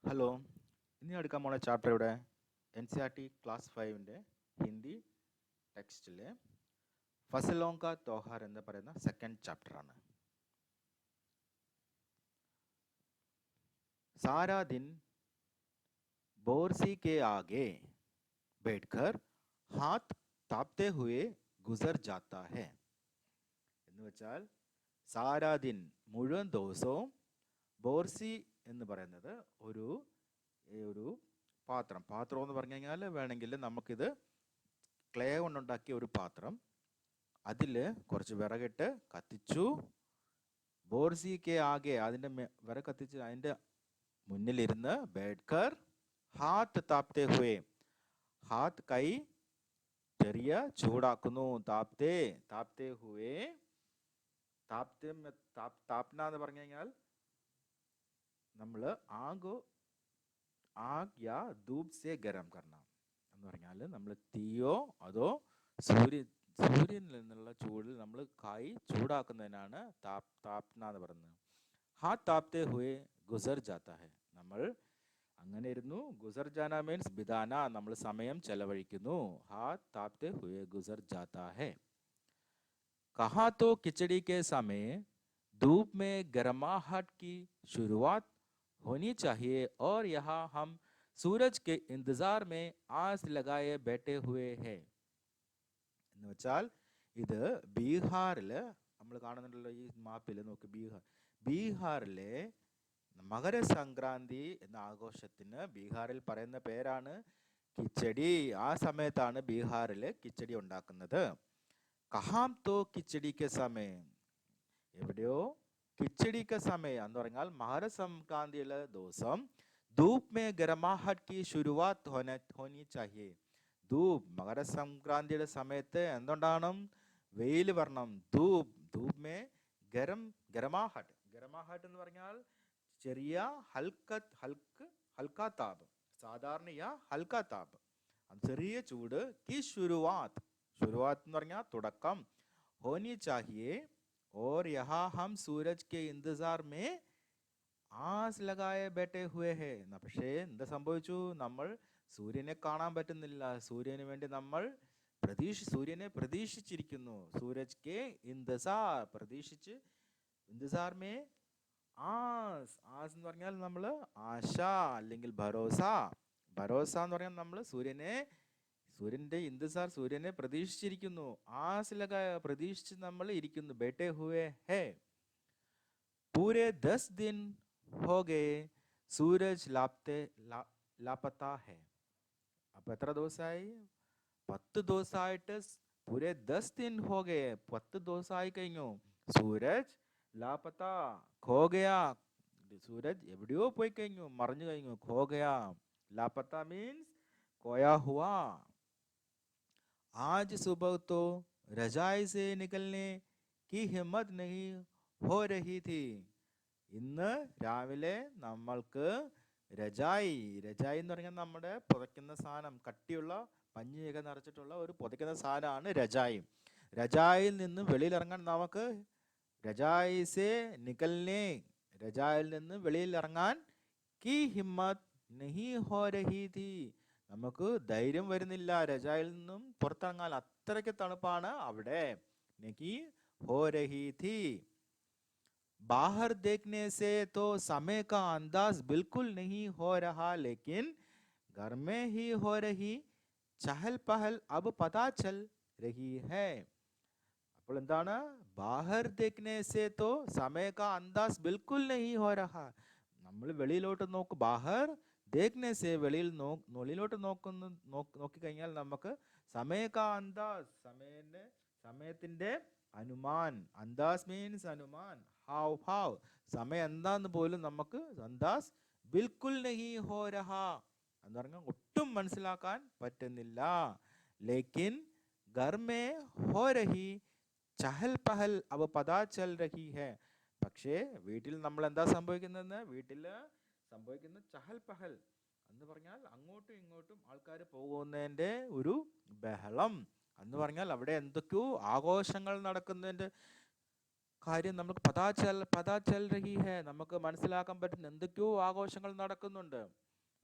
Hello, ഇന്ന് ഞാൻ എടുക്കാൻ പോണ ചാപ്റ്റർ ഇവിടെ N C R T class 5-ൻ്റെ ഹിന്ദി ടെക്സ്റ്റിലെ ഫസലോं का त्योहार എന്ന് പറയുന്ന സെക്കൻഡ് ചാപ്റ്ററാണ്. സാരാ ദിൻ बोरसी के आगे बैठकर हाथ तापते हुए गुजर जाता है. എന്ന് വെച്ചാൽ സാരാ ദിൻ മുഴുവൻ ദിവസവും ബോർസി എന്ന് പറയുന്നത് ഒരു പാത്രം എന്ന് പറഞ്ഞു കഴിഞ്ഞാൽ വേണമെങ്കിൽ നമുക്കിത് ക്ലേ കൊണ്ടുണ്ടാക്കിയ ഒരു പാത്രം, അതിൽ കുറച്ച് വിറകിട്ട് കത്തിച്ചു. ബോർസി കെ ആകെ അതിൻ്റെ വിറക് കത്തിച്ച് അതിൻ്റെ മുന്നിലിരുന്ന് ബേഡ്കർ ഹാത്ത് താപ്തേ ഹുവേ, ഹാത്ത് കൈ ചെറിയ ചൂടാക്കുന്നു. താപ്തേ ഹുവേ, താപ്ന എന്ന് പറഞ്ഞു കഴിഞ്ഞാൽ നമ്മൾ ആഗ് യാ ധൂപ് സെ ഗരം കർണ എന്ന് പറഞ്ഞാൽ നമ്മൾ തീയോ അതോ സൂര്യനിൽ നിന്നുള്ള ചൂടിൽ നമ്മൾ കൈ ചൂടാക്കുന്നതിനാണ് താപ്ന എന്ന് പറയുന്നത്. ഹാത്ത് താപ്തേ ഹുവേ ഗുസർ ജാത്ത ഹെ, നമ്മൾ അങ്ങനെ ഇരുന്നു. ഗുസർ ജാന മീൻസ് ബിദാന, നമ്മൾ സമയം ചെലവഴിക്കുന്നു. ഹാത്ത് താപ്തേ ഹുവേ ഗുസർ ജാത്ത ഹെ. കഹാ തോ കിച്ചടി കെ സമയ धूप में गर्माहट की शुरुआत होनी चाहिए और यहाँ हम सूरज के इंतजार में आस लगाए बैठे हुए हैं. എന്ന് വെച്ചാൽ ഇത് ബീഹാറിൽ നമ്മൾ കാണുന്നുണ്ടല്ലോ, ഈ മാപ്പിൽ നോക്ക്, ബീഹാറിലെ മകരസംക്രാന്തി എന്ന ആഘോഷത്തിന് ബീഹാറിൽ പറയുന്ന പേരാണ് കിച്ചടി. ആ സമയത്താണ് ബീഹാറിൽ കിച്ചടി ഉണ്ടാക്കുന്നത്. കഹാം തോ കിച്ചടിക്ക് സമയം, എവിടെയോ കിച്ചടിക്ക് സമയം എന്ന് പറഞ്ഞാൽ മകരസംക്രാന്തിയിലെ ദിവസം ധൂപ് മേ ഗരമാഹട്ട് കി ശുരുവാത്ത് ഹോനി ചാഹിയെ. മകരസംക്രാന്തിയുടെ സമയത്ത് എന്തുണ്ടാകണം? വെയിൽ വരണം. ധൂപ് മേ ഗരമാഹട്ട് എന്ന് പറഞ്ഞാൽ ചെറിയ ഹൽക്ക താപ്, സാധാരണ ഹൽക്ക താപ്, ചെറിയ ചൂട്. കി ശുരുവാത്ത് എന്ന് പറഞ്ഞാൽ തുടക്കം. ഹോനി ചാഹിയെ और यहाँ हम सूरज के इंतजार में ആസ് ലഗായ ബേട്ടെ ഹുവേ ഹേ. പക്ഷേ എന്താ സംഭവിച്ചു? നമ്മൾ സൂര്യനെ കാണാൻ പറ്റുന്നില്ല. സൂര്യന് വേണ്ടി നമ്മൾ സൂര്യനെ പ്രതീക്ഷിച്ചിരിക്കുന്നു. സൂരജ് കെ ഇന്തസാർ, പ്രതീക്ഷിച്ച്. ഇന്തസാർ മേ ആസ് എന്ന് പറഞ്ഞാൽ നമ്മൾ ആശ അല്ലെങ്കിൽ ഭരോസ എന്ന് പറഞ്ഞാൽ നമ്മൾ സൂര്യന്റെ ഇന്തസാർ, സൂര്യനെ പ്രതീക്ഷിച്ചിരിക്കുന്നു. ആസിലക പ്രതീക്ഷിച്ച് നമ്മൾ ഇരിക്കുന്നു. ബേട്ടെ ഹുവേ ഹേ. പൂരെ 10 दिन हो गए सूरज लापता है. അപ്പൊ എത്ര ദിവസമായി? 10 ദിവസമായിട്ട്. പൂരെ 10 दिन हो गए, 10 ദിവസമായി കഴിഞ്ഞു. സൂരജ് ലാപത്ത ഖോ ഗയാ, സൂരജ് എവിടെയോ പോയി കഴിഞ്ഞു, മറഞ്ഞു കഴിഞ്ഞു. ഖോ ഗയാ, ലാപത്ത മീൻസ് खोया हुआ. आज सुबह तो रजाई से निकलने की हिम्मत नहीं हो रही थी. ഇന്ന് രാവിലെ നമ്മൾക്ക് രജായി എന്ന് പറഞ്ഞാൽ നമ്മുടെ പുതയ്ക്കുന്ന സാധനം, കട്ടിയുള്ള പഞ്ഞിയൊക്കെ നിറച്ചിട്ടുള്ള ഒരു പുതയ്ക്കുന്ന സാധനമാണ് രജായി. രജായിൽ നിന്ന് വെളിയിലിറങ്ങാൻ നമുക്ക് രജായിസേ നിക്കൽനെ, രജായിൽ നിന്ന് വെളിയിലിറങ്ങാൻ കി ഹിമ്മത്ത് നഹി ഹോ രഹി ഥി, നമുക്ക് ധൈര്യം വരുന്നില്ല രജായിൽ നിന്നും പുറത്തിറങ്ങാൻ. അത്രയ്ക്ക് തണുപ്പാണ് അവിടെ. നഹി ഹോ രഹി ഥി. बाहर देखने से तो समय का अंदाज बिल्कुल नहीं हो रहा, लेकिन घर में ही हो रही चहल पहल अब पता चल रही है. അപ്പോൾ എന്താണ്? ബാഹർ ദേഖ്നെ സേ തോ സമയ കാ അന്ദാസ് ബിൽക്കുൽ നഹി ഹോ രഹാ. നമ്മൾ വെളിയിലോട്ട് നോക്ക്. ബാഹർ ദേഖ്നെ സേ വെളിയിലോട്ട് നോക്കിക്കഴിഞ്ഞാൽ നമുക്ക് സമയ കാ അന്ദാസ്, സമയത്തിന്റെ അനുമാൻ. അന്ദാസ് മീൻസ് അനുമാൻ, ഹാവ്. സമയം എന്താന്ന് പോലും നമുക്ക് അന്ദാസ് ബിൽക്കുൽ നഹി ഹോ രഹാ എന്ന് പറഞ്ഞാൽ ഒട്ടും മനസ്സിലാക്കാൻ പറ്റുന്നില്ല. ലേക്കിൻ ഘർ മേ ഹോ രഹി ചഹൽ പഹൽ അബ് പതാ ചൽ രഹി ഹെ. പക്ഷേ വീട്ടിൽ നമ്മൾ എന്താ സംഭവിക്കുന്നതെന്ന്, വീട്ടിൽ സംഭവിക്കുന്ന ചഹൽ പഹൽ എന്ന് പറഞ്ഞാൽ അങ്ങോട്ടും ഇങ്ങോട്ടും ആൾക്കാർ പോകുന്നതിൻ്റെ ഒരു ബഹളം എന്ന് പറഞ്ഞാൽ അവിടെ എന്തൊക്കെയോ ആഘോഷങ്ങൾ നടക്കുന്നതിൻ്റെ കാര്യം നമുക്ക് പതാ ചൽ രഹി ഹെ, നമുക്ക് മനസ്സിലാക്കാൻ പറ്റുന്ന എന്തൊക്കെയോ ആഘോഷങ്ങൾ നടക്കുന്നുണ്ട്.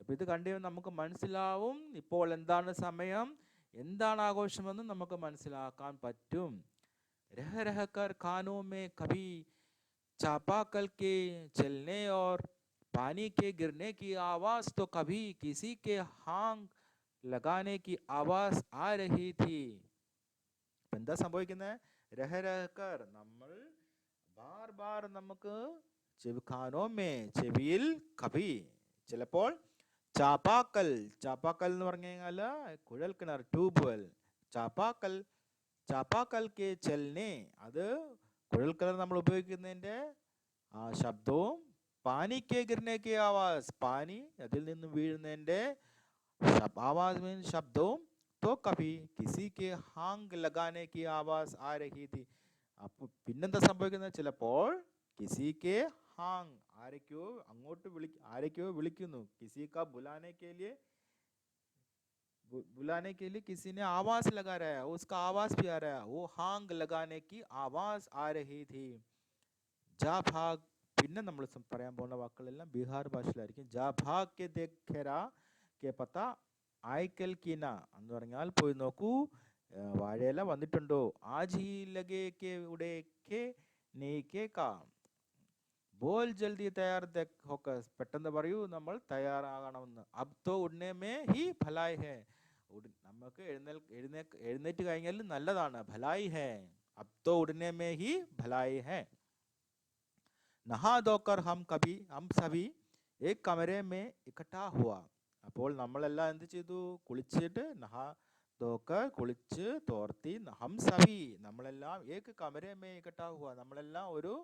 അപ്പൊ ഇത് കണ്ടു നമുക്ക് മനസ്സിലാവും ഇപ്പോൾ എന്താണ് സമയം, എന്താണ് ആഘോഷമെന്ന് നമുക്ക് മനസ്സിലാക്കാൻ പറ്റും. രഹ രഹ കർ കാനോ മേ കഭി चापाकल के चलने और पानी के गिरने की आवाज तो कभी किसी के हांग लगाने की आवाज आ रही थी. എന്താ സംഭവിക്കുന്നത്? രഹരഹക്കർ, നമ്മൾ ബാർ ബാർ നമുക്ക് ചെവിക്കാനോമേ, ചെവിയിൽ കഭി, ചിലപ്പോൾ ചാപ്പാക്കൽ, ചാപ്പാക്കൽ എന്ന് പറഞ്ഞു കഴിഞ്ഞാല് കുഴൽ കിണർ, ട്യൂബ് വെൽ. ചാപ്പാക്കൽ, ചാപ്പാക്കൽ കെ ചെൽനെ, അത് കുഴൽക്കിണർ നമ്മൾ ഉപയോഗിക്കുന്നതിന്റെ ആ ശബ്ദവും, പാനി കെ ഗിർനെ കെ ആവാസ്, പാനി അതിൽ നിന്നും വീഴുന്നതിന്റെ ആവാസ് മീൻസ് ശബ്ദവും, तो कभी किसी के हांग लगाने की आवाज आ रही थी. അപ്പോൾ പിന്നെന്താ സംഭവിക്കുന്നത്? ചിലപ്പോൾ കിസി കെ ഹാങ്, ആരൊക്കെയോ അങ്ങോട്ട് ആരൊക്കെയോ വിളിക്കുന്നു. കിസി കാ ബുലാനെ കെ ലിയെ, बुलाने के लिए किसी ने आवाज लगा रहा है, उसका आवाज भी आ रहा है, वो हांग लगाने की आवाज आ रही थी. जा भाग, പിന്നെ നമ്മൾ പറയാൻ പോകുന്ന വാക്കുകളെല്ലാം ബീഹാർ ഭാഷയിലായിരിക്കും. ജാ ഭാഗ് കെ ദേഖേരാ കെ പത്ത ആയിക്കൽ കീന എന്ന് പറഞ്ഞാൽ പോയി നോക്കൂ, വാഴയില വന്നിട്ടുണ്ടോ. ആജ് ഹി ലഗേ കെ ഉടേ കെ നെയ്ക്കേ കാ, ബോൾ ജൽദി തയ്യാർ ഹോക്കർ, പെട്ടെന്ന് പറയൂ നമ്മൾ തയ്യാറാകണമെന്ന്. അബ് തോ ഉടനെ മേ ഹി ഭലായ് ഹേ, നമുക്ക് എഴുന്നേറ്റ് കഴിഞ്ഞാൽ നല്ലതാണ്. ഭലായി ഹേ, അബ് തോ ഉടനെ may he ഭലായി hey. നഹാ ധോക്കർ Hum സഭി Ek കമരെ may ഇക്കട്ടാ ഹുവാ, അപ്പോൾ നമ്മളെല്ലാം എന്ത് ചെയ്തു? കുളിച്ചിട്ട്, നഹാ ധോക്കർ കുളിച്ച് തോർത്തി, ഹം സഭി നമ്മളെല്ലാം, ഏക് കമരെ മേ ഇക്കട്ടാ ഹുവാ നമ്മളെല്ലാം ഒരു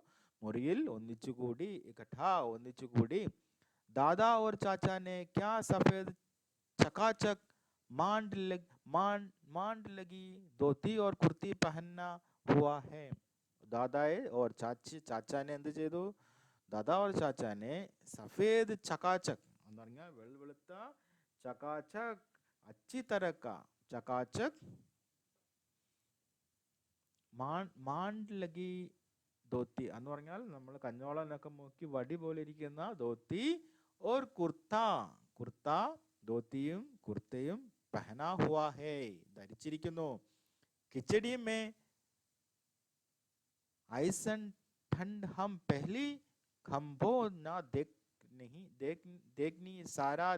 മുറിയിൽ ഒന്നിച്ചുകൂടി, ഇക്കട്ടാ ഒന്നിച്ചുകൂടി. ദാദാ ഓർ ചാച്ചാ ने क्या सफेद चकाचक मांड लगी धोती और कुर्ती पहनना हुआ है. दादाए और चाचा ने എന്ത് ചെയ്തു? ദാദാ ഓർ ചാച്ചാനെ സഫേദ് ചകാചക് എന്ന് പറഞ്ഞാൽ വെളുത്ത, ചകാചക് അച്ചി തരക്ക, ചകാചക് മാണ്ട് ലഗി ധോത്തി എന്ന് പറഞ്ഞാൽ നമ്മൾ കഞ്ഞോളനൊക്കെ നോക്കി വടി പോലെ ഇരിക്കുന്ന dhoti, or kurta, kurta ധോത്തിയും കുർത്തയും പഹനാ ഹുവാ hey ധരിച്ചിരിക്കുന്നു. Kichadi may ഐസൻ ठंड हम पहली खंभो ना देखनी सारा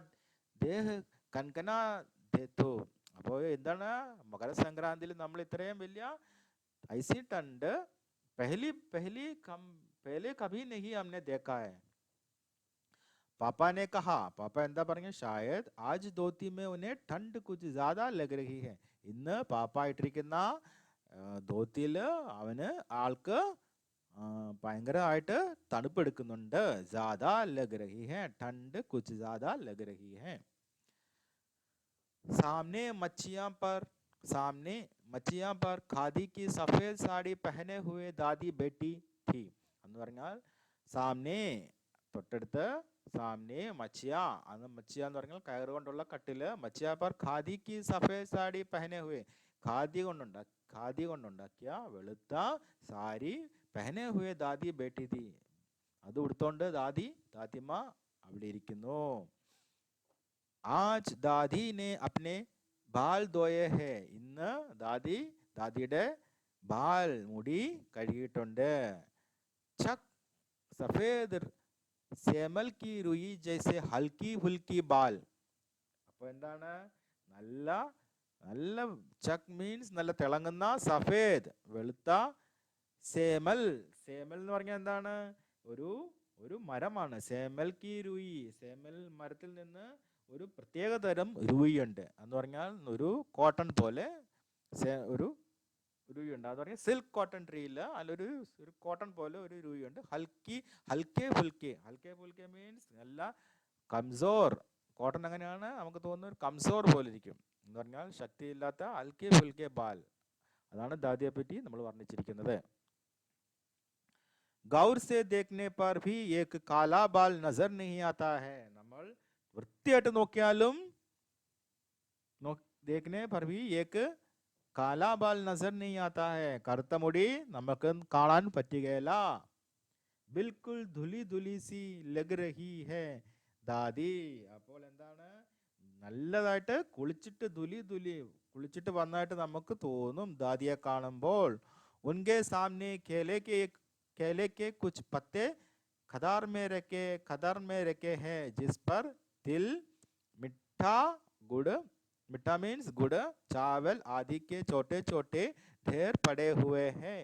देह കൻകനാ ദേത്തോ. അപ്പോൾ എന്താണ്? മകരസംക്രാന്തിയിൽ നമ്മൾ ഇത്രയും വലിയ ഐസി ठंड पहले कभी नहीं हमने देखा है. पापा ने कहा, पापा എന്താ പറഞ്ഞു? शायद आज धोती में उन्हें ठंड कुछ ज्यादा लग रही है. ഇന്ന് പാപ്പ ഇട്ടിരിക്കുന്ന ധോത്തിയിൽ അവന് ആൾക്ക് ഭയങ്കരമായിട്ട് തണുപ്പ് എടുക്കുന്നുണ്ട്. ज़्यादा लग रही है, ठंड कुछ ज़्यादा लग रही है. सामने मच्छियां पर खादी की सफेद साड़ी पहने हुए दादी बैठी थी എന്ന് പറഞ്ഞാൽ സാമനെ തൊട്ടടുത്ത്, സാമനെ മച്ചിയ, അന്ന് മച്ചിയ എന്ന് പറഞ്ഞാൽ കയറ് കൊണ്ടുള്ള കട്ടില്. മച്ചിയ പർ ഖാദി കി സഫേദ് സാരി പഹനെ ഹുവേ, ഖാദി കൊണ്ടുണ്ടാക്കിയ വെളുത്ത സാരി പഹനെ ഹുവേ ദാദി ബേട്ടി തീ, അത് ഉടുത്തോണ്ട് ദാദിമ അവിടെ ഇരിക്കുന്നു. ആജ് ദാദി നെ അപ്നെ ബാൽ ധോയെ ഹേ, ഇന്ന് ദാദിയുടെ ബാൽ മുടി കഴുകിയിട്ടുണ്ട്. ചക് സഫേദ് സേമൽ കി രുയി ജൈസെ ഹൽക്കി ഫുൽക്കി ബാൽ. അപ്പൊ എന്താണ്? നല്ല ചക് മീൻസ് നല്ല തിളങ്ങുന്ന, സഫേദ് വെളുത്ത, സേമൽ എന്ന് പറഞ്ഞാൽ എന്താണ്? ഒരു മരമാണ്. സേമൽ കി രുയി, സേമൽ മരത്തിൽ നിന്ന് ഒരു പ്രത്യേക തരം രുയി ഉണ്ട് എന്ന് പറഞ്ഞാൽ ഒരു കോട്ടൺ പോലെ ഒരു രുയി ഉണ്ട്. അത് പറഞ്ഞാൽ സിൽക്ക് കോട്ടൺ ട്രീയിൽ അല്ലൊരു കോട്ടൺ പോലെ ഒരു രുയി ഉണ്ട്. ഹൽക്കെ ഫുൽക്കെ മീൻസ് നല്ല കംസോർ. കോട്ടൺ അങ്ങനെയാണ് നമുക്ക് തോന്നുന്നത്, ഒരു കംസോർ പോലെ ഇരിക്കും എന്ന് പറഞ്ഞാൽ ശക്തിയില്ലാത്ത ഹൽക്കെ ഫുൽക്കെ ബാൽ. അതാണ് ദാദിയെ പറ്റി നമ്മൾ വർണ്ണിച്ചിരിക്കുന്നത്. गौर से देखने पर भी एक काला बाल नजर नहीं आता है. നമ്മൾ വൃത്തിയായിട്ട് നോക്കിയാലും देखने पर भी एक काला बाल नजर नहीं आता है, കറുത്ത മുടി നമുക്ക് കാണാൻ പറ്റുകയില്ല. ബിൽക്കുൽ ധുലി ധുലി സി ലഗ് രഹി ഹെ ദാദി. അപ്പോൾ എന്താണ്, നല്ലതായിട്ട് കുളിച്ചിട്ട് കുളിച്ചിട്ട് വന്നായിട്ട് നമുക്ക് തോന്നും ദാദിയെ കാണുമ്പോൾ. ഉൻകെ സാമനെ केले के कुछ पत्ते खदार में रखे हैं जिस पर तिल, मिठा गुड़, मिठा मीन्स गुड़, चावल आदि के छोटे छोटे ढेर पड़े हुए हैं.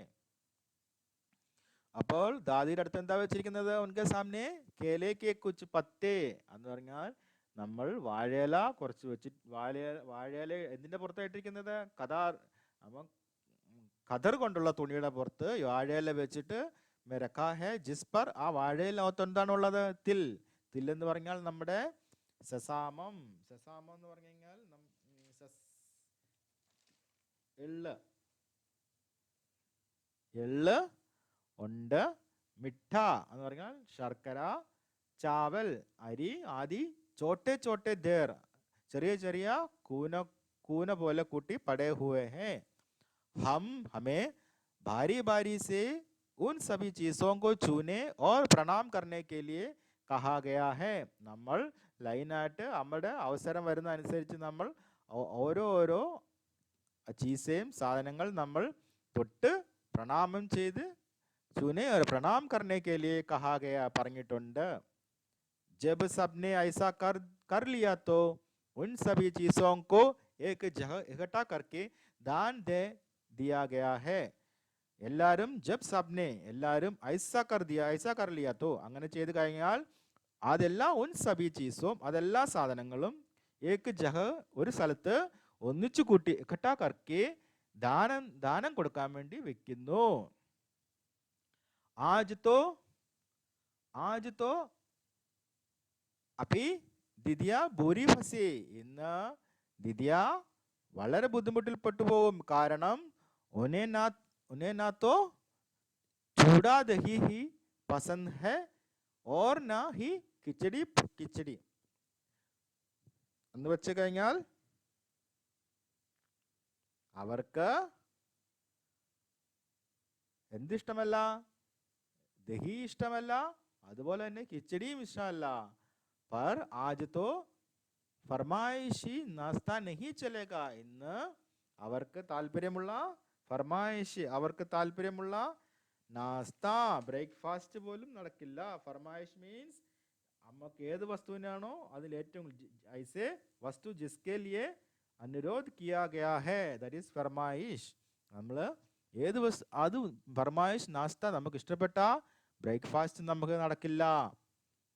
അപ്പോൾ ദാദിയുടെ അടുത്ത് എന്താ വെച്ചിരിക്കുന്നത്? ഉൻകെ സാമനെ കേലെ കെ കുച്ച് പത്തേ എന്ന് പറഞ്ഞാൽ നമ്മൾ വാഴയില കുറച്ച് വെച്ചിട്ട്, വാഴയില എന്തിന്റെ പുറത്തായിട്ടിരിക്കുന്നത്? കദാർ. അപ്പം കതർ കൊണ്ടുള്ള തുണിയുടെ പുറത്ത് വാഴയില വെച്ചിട്ട് മെരക്കാ ഹെ ജിസ് പർ, ആ വാഴയിലകത്ത് എന്താണുള്ളത്? തിൽ. തിൽ എന്ന് പറഞ്ഞാൽ നമ്മുടെ സെസാമം. സെസാമം എന്ന് പറഞ്ഞു കഴിഞ്ഞാൽ എള്ള് ഉണ്ട്. മിഠ എന്ന് പറഞ്ഞാൽ ശർക്കര. ചാവൽ അരി. ആദി ചോട്ടെ ചോട്ടെ ദേർ ചെറിയ ചെറിയ കൂന പോലെ കൂട്ടി പടേ ഹുവേ ഹേ. हमें भारी भारी से उन सभी चीजों को छूने और प्रणाम करने के लिए कहा गया है. നമ്മൾ ലൈനായിട്ട് നമ്മുടെ അവസരം വരുന്ന അനുസരിച്ച് നമ്മൾ ഓരോ ചീസയും സാധനങ്ങൾ നമ്മൾ തൊട്ട് പ്രണാമം ചെയ്ത് छूने और प्रणाम करने के लिए कहा गया പറഞ്ഞിട്ടുണ്ട്. जब सबने ऐसा कर लिया तो उन सभी चीजों को एक जगह इकट्ठा करके दान दे दिया गया है. എല്ലാവരും ജബ് സബ്നെ എല്ലാവരും ഐസാ കർ ലിയ തോ അങ്ങനെ ചെയ്ത് കഴിഞ്ഞാൽ അതെല്ലാം ഉൻ സബി ചീസും അതെല്ലാ സാധനങ്ങളും ഏക് ജഹ ഒരു സ്ഥലത്ത് ഒന്നിച്ചു കൂട്ടി ഇക്കട്ടാ കർക്കെ ദാനം കൊടുക്കാൻ വേണ്ടി വെക്കുന്നു. ആജ് തോ അപ്പി ദിദിയ ഭൂരി ഫസി. ഇന്ന് ദിദിയ വളരെ ബുദ്ധിമുട്ടിൽ പെട്ടുപോകും. കാരണം उन्हें ना तो चूड़ा दही ही पसंद है और ना ही കിച്ചടി എന്ന് വെച്ച് കഴിഞ്ഞാൽ അവർക്ക് എന്തിഷ്ടമല്ല? ദഹി ഇഷ്ടമല്ല, അതുപോലെ തന്നെ കിച്ചടിയും ഇഷ്ടമല്ല. पर आज तो ഫർമായിഷി നാസ്ത നഹി ചലേഗ. ഇന്ന് അവർക്ക് താല്പര്യമുള്ള ഫർമായിഷ്, അവർക്ക് താല്പര്യമുള്ള നാസ്ത, ബ്രേക്ക്ഫാസ്റ്റ് പോലും നടക്കില്ല. ഫർമായിഷ് മീൻസ് നമുക്ക് ഏത് വസ്തുവിനാണോ അതിൽ ഏറ്റവും ഐസെ വസ്തു ജിസ്കെ ലിയെ അനുരോധ് കിയാ ഗയാ ഹെ ദാറ്റ് ഈസ് ഫർമായിഷ്. നമ്മൾ ഏത് അത് ഫർമായിഷ് നാസ്ത നമുക്ക് ഇഷ്ടപ്പെട്ട ബ്രേക്ക്ഫാസ്റ്റ് നമുക്ക് നടക്കില്ല.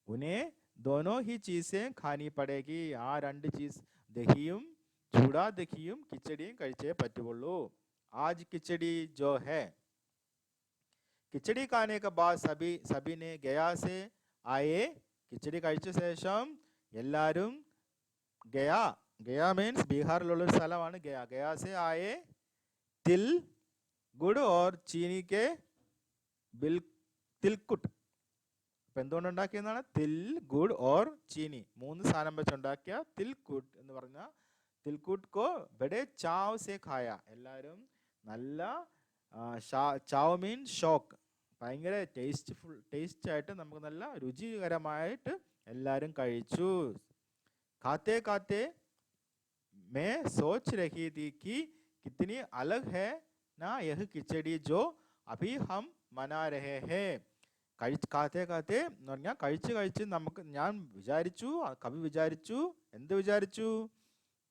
ഉനെ दोनों ही चीजें खानी पड़ेगी. ആ രണ്ട് ചീസ് ദഹിയും ചൂടാ ദഹിയും കിച്ചടിയും കഴിച്ചേ പറ്റുള്ളൂ. आज खिचड़ी जो है, खिचड़ी खाने के बाद सभी ने गया से आए. കിച്ചടി കഴിച്ച ശേഷം എല്ലാവരും ഗയ മീൻസ് ബീഹാറിലുള്ള ഒരു സ്ഥലമാണ് ഗയ സെ ആയേ തിൽ ഗുഡ് ഓർ ചീനി കെ തിൽക്കുട്ട്. അപ്പൊ എന്തുകൊണ്ട് ഉണ്ടാക്കിയതാണ്? തിൽ ഗുഡ് ഓർ ചീനി, 3 സാധനം വെച്ചുണ്ടാക്കിയ തിൽക്കുട്ട് എന്ന് പറഞ്ഞ തിൽക്കുട്ട് കോ ബഡേ ചാവ് സെ ഖായ. എല്ലാവരും നല്ല ചാവ് മീൻ ഷോക്ക്, ഭയങ്കര ടേസ്റ്റ് ആയിട്ട് നമുക്ക് നല്ല രുചികരമായിട്ട് എല്ലാവരും കഴിച്ചു. खाते खाते मैं सोच रही थी कि कितनी अलग है ना यह खिचड़ी जो अभी हम मना रहे हैं. खाते खाते എന്ന് പറഞ്ഞാൽ കഴിച്ച് നമുക്ക് ഞാൻ വിചാരിച്ചു, കവി വിചാരിച്ചു, എന്ത് വിചാരിച്ചു?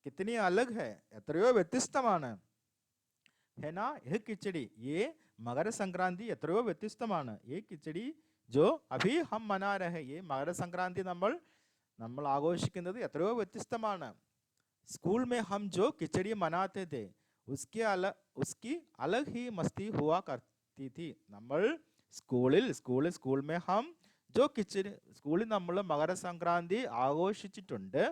കിത്തനി അലഗ് ഹെ, എത്രയോ വ്യത്യസ്തമാണ്. है ना यह खिचड़ी, ये मकर संक्रांति എത്രയോ വ്യത്യസ്തമാണ്. ये खिचड़ी जो अभी हम मना रहे हैं, ये मकर संक्रांति നമ്മൾ ആഘോഷിക്കുന്നത് എത്രയോ വ്യത്യസ്തമാണ്. स्कूल में हम जो खिचड़ी मनाते थे उसकी अलग ही मस्ती हुआ करती थी. നമ്മൾ സ്കൂളിൽ में हम जो खिचड़ी സ്കൂളിൽ നമ്മൾ മകരസംക്രാന്തി ആഘോഷിച്ചിട്ടുണ്ട്.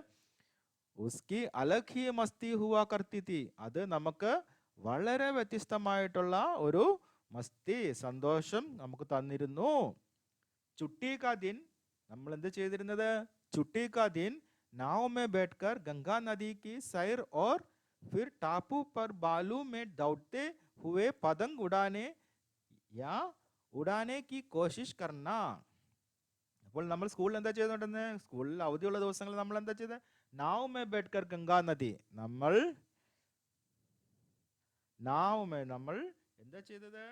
ഉസ്കി അലഗ് ഹി മസ്തി ഹുവാ കർത്തി തി, അത് നമുക്ക് വളരെ വ്യത്യസ്തമായിട്ടുള്ള ഒരു മസ്തി സന്തോഷം നമുക്ക് തന്നിരുന്നു. ചുട്ടി കാ ദിൻ, നമ്മൾ എന്ത് ചെയ്തിരുന്നത്? छुट्टी का दिन नाव में बैठकर गंगा नदी की सैर और फिर टापू पर बालू में दौड़ते हुए पतंग उड़ाने या उड़ाने की कोशिश करना. അപ്പോൾ നമ്മൾ സ്കൂളിൽ എന്താ ചെയ്തുകൊണ്ടിരുന്നത്? സ്കൂളിൽ അവധിയുള്ള ദിവസങ്ങളിൽ നമ്മൾ എന്താ ചെയ്തത്? നാവ് മേ ബെഡ്കർ ഗംഗാ നദി, നമ്മൾ നമ്മൾ എന്താ ചെയ്തത്?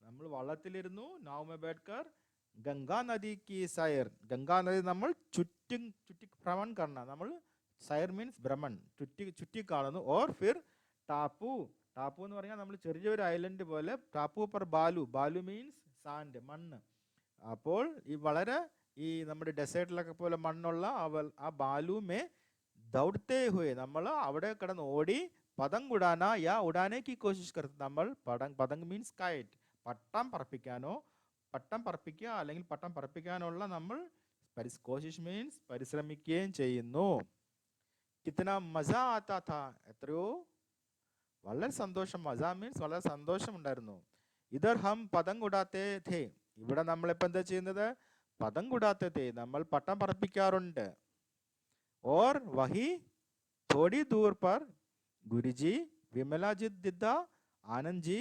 നമ്മൾ വള്ളത്തിലിരുന്നു. നാവ് മേ ബെഡ്കർ ഗംഗാ നദി കി സൈർ, ഗംഗാ നദി നമ്മൾ ചുറ്റി ഭ്രമൺ കർണ, നമ്മൾ സൈർ മീൻസ് ഭ്രമൺ, ചുറ്റി കാണുന്നു. ഓർ ഫിർ ടാപ്പു, ടാപ്പു എന്ന് പറഞ്ഞാൽ നമ്മൾ ചെറിയൊരു ഐലൻഡ് പോലെ. ടാപ്പു പർ ബാലു, ബാലു മീൻസ് സാൻഡ്, മണ്ണ്. അപ്പോൾ ഈ വളരെ ഈ നമ്മുടെ ഡെസേർട്ടിലൊക്കെ പോലെ മണ്ണുള്ള ആ ബാലുമേ ദൗഡത്തെ ഹുയെ, നമ്മൾ അവിടെ കിടന്ന് ഓടി. പതംഗ് ഉടാന യാ ഉടാനെ കി കോശിഷ് കർത്ത്, നമ്മൾ പതംഗ് മീൻസ് കൈറ്റ്, പട്ടം പറപ്പിക്കുക അല്ലെങ്കിൽ പട്ടം പറപ്പിക്കാനുള്ള നമ്മൾ കോശിഷ് മീൻസ് പരിശ്രമിക്കുകയും ചെയ്യുന്നു. കിത്തന മസ ആത്താ താ, എത്രയോ വളരെ സന്തോഷം. മസ മീൻസ് വളരെ സന്തോഷം ഉണ്ടായിരുന്നു. ഇതർ ഹം പതംഗ് ഉടാത്തെ ഥേ, ഇവിടെ നമ്മളിപ്പോൾ എന്താ ചെയ്യുന്നത്? പതംഗ് ഉടാത്തെ ഥേ, നമ്മൾ പട്ടം പറപ്പിക്കാറുണ്ട്. ഓർ വഹി തോടി ദൂർ പർ ഗുരുജി, വിമലാജി ദിദ്ദ, ആനന്ദ് ജി,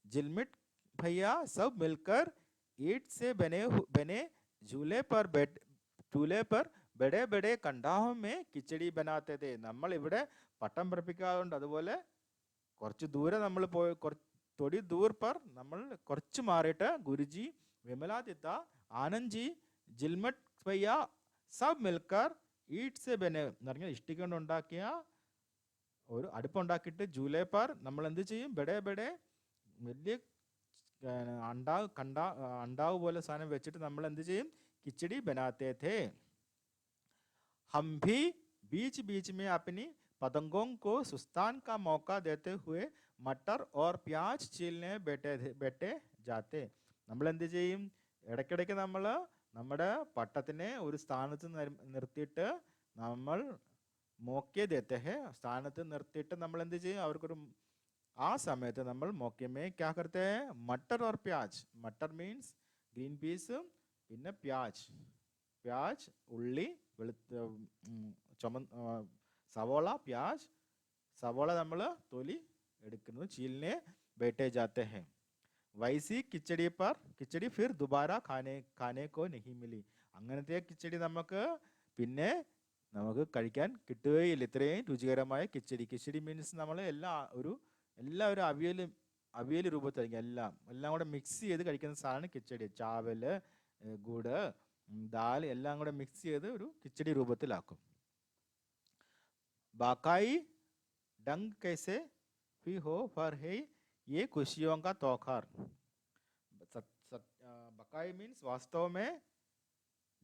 ജിൽമിट भैया सब मिलकर ईट से बने झूले पर बड़े बड़े कंडाहों में किचड़ी बनाते थे. നമ്മൾ ഇവിടെ പട്ടം പറപ്പിക്കാറുണ്ട്. അതുപോലെ കുറച്ച് ദൂരെ നമ്മൾ പോയി, തൊടി ദൂർ പർ നമ്മൾ കുറച്ച് മാറിയിട്ട് ഗുരുജി, വിമലാദിത്ത, ആനന്ദ് ജി, ജിൽമട്ട് ഭയ്യ സബ് മിൽക്കർ ഈട്ട് സെ ബനെ എന്ന് പറഞ്ഞാൽ ഇഷ്ടിക കൊണ്ട് ഉണ്ടാക്കിയ ഒരു അടുപ്പുണ്ടാക്കിയിട്ട് ജൂലേ പർ നമ്മൾ എന്ത് ചെയ്യും? ബെഡേ ബെഡേ വലിയ अंडाव പോലെ സാധനം വെച്ചിട്ട് നമ്മൾ എന്ത് ചെയ്യും? കിച്ചടി ബനാത്തെ थे. हम भी बीच बीच में अपनी पतंगों को सुस्तान का मौका देते हुए मटर और प्याज छीलने बैठे जाते. നമ്മൾ എന്ത് ചെയ്യും? ഇടയ്ക്കിടയ്ക്ക് നമ്മൾ നമ്മുടെ പട്ടത്തിനെ ഒരു സ്ഥാനത്ത് നിർത്തിയിട്ട് നമ്മൾ മോക്കെ ദേത്തെ ഹെ, സ്ഥാനത്ത് നിർത്തിയിട്ട് നമ്മൾ എന്ത് ചെയ്യും? അവർക്കൊരു ആ സമയത്ത് നമ്മൾ മൊക്കെ മേ ക്യാ കർത്തെ ഹെ? മട്ടർ ഓർ പ്യാജ്. മട്ടർ മീൻസ് ഗ്രീൻ പീസ്, പിന്നെ പ്യാജ് ഉള്ളി, സവോള, പ്യാജ്, സവോള നമ്മൾ തൊലി എടുക്കുന്നു. ചീലിനെ ബേട്ടെ ജാത്തെ ഹെ. വൈസി കിച്ചടി ഫിർ ദുബാര ഖാനെ കോ നഹി മിലി. അങ്ങനത്തെ കിച്ചടി നമുക്ക് പിന്നെ കഴിക്കാൻ കിട്ടുകയില്ല. ഇത്രയും രുചികരമായ കിച്ചടി മീൻസ് നമ്മൾ എല്ലാവരും അവിയൽ രൂപത്തിലായിരിക്കും. എല്ലാം കൂടെ മിക്സ് ചെയ്ത് കഴിക്കുന്ന സാധനമാണ് കിച്ചടി. ചാവല്, ഗുഡ്, ദാൽ എല്ലാം കൂടെ മിക്സ് ചെയ്ത് ഒരു കിച്ചടി രൂപത്തിലാക്കും. ബാക്കായി ഡങ് കൈസെ ഫി ഹോ ഫർ ഹേ യെ ഖുഷിയോ കാ തോഖാർ. ബക്കായി മീൻസ് വാസ്തവ മേ